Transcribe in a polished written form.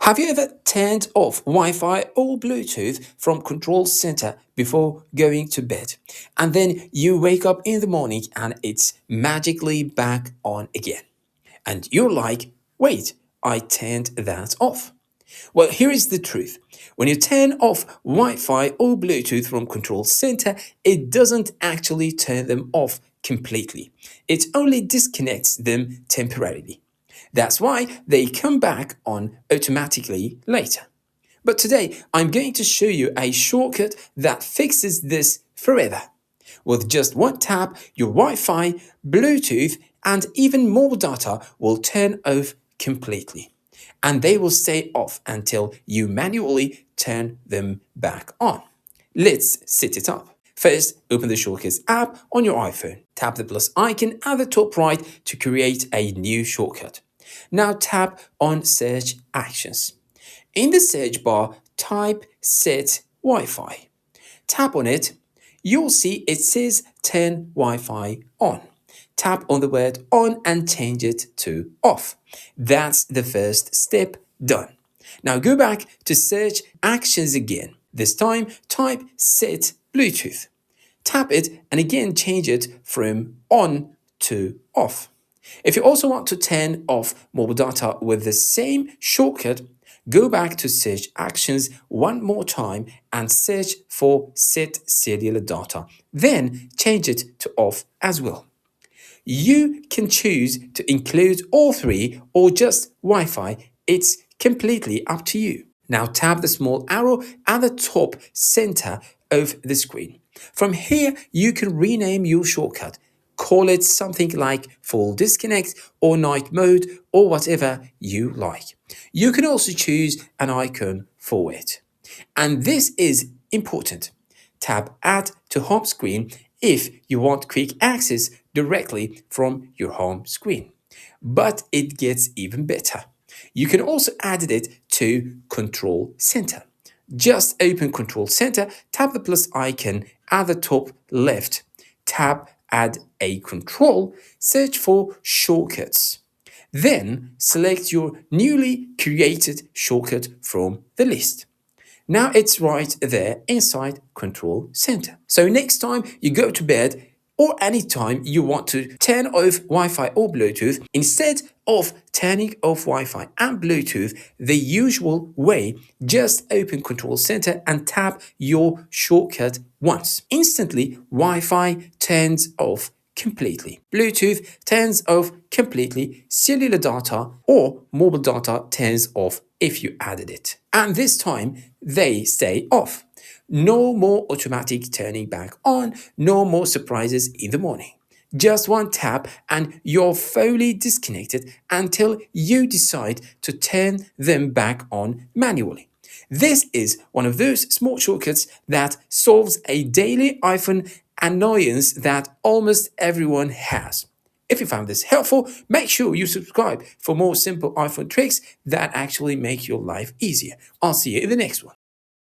Have you ever turned off Wi-Fi or Bluetooth from control center before going to bed? And then you wake up in the morning and it's magically back on again. And you're like, wait, I turned that off. Well, here is the truth. When you turn off Wi-Fi or Bluetooth from control center, it doesn't actually turn them off completely. It only disconnects them temporarily. That's why they come back on automatically later. But today, I'm going to show you a shortcut that fixes this forever. With just one tap, your Wi-Fi, Bluetooth, and even mobile data will turn off completely. And they will stay off until you manually turn them back on. Let's set it up. First, open the Shortcuts app on your iPhone. Tap the plus icon at the top right to create a new shortcut. Now tap on Search Actions. In the search bar, type Set Wi-Fi. Tap on it. You'll see it says Turn Wi-Fi On. Tap on the word on and change it to off. That's the first step done. Now go back to Search Actions again. This time, type Set Bluetooth. Tap it and again change it from on to off. If you also want to turn off mobile data with the same shortcut, go back to Search Actions one more time and search for Set Cellular Data. Then change it to off as well. You can choose to include all three or just Wi-Fi. It's completely up to you. Now tap the small arrow at the top center of the screen. From here, you can rename your shortcut. Call it something like full disconnect or night mode or whatever you like. You can also choose an icon for it. And this is important. Tap Add to Home Screen if you want quick access directly from your home screen. But it gets even better. You can also add it to Control Center. Just open Control Center, tap the plus icon at the top left. Tap Add a control, search for Shortcuts. Then select your newly created shortcut from the list. Now it's right there inside Control Center. So next time you go to bed or anytime you want to turn off Wi-Fi or Bluetooth, instead of turning off Wi-Fi and Bluetooth the usual way, just open Control Center and tap your shortcut once. Instantly, Wi-Fi turns off completely. Bluetooth turns off completely. Cellular data or mobile data turns off if you added it. And this time, they stay off. No more automatic turning back on, no more surprises in the morning. Just one tap and you're fully disconnected until you decide to turn them back on manually. This is one of those small shortcuts that solves a daily iPhone annoyance that almost everyone has. If you found this helpful, make sure you subscribe for more simple iPhone tricks that actually make your life easier. I'll see you in the next one.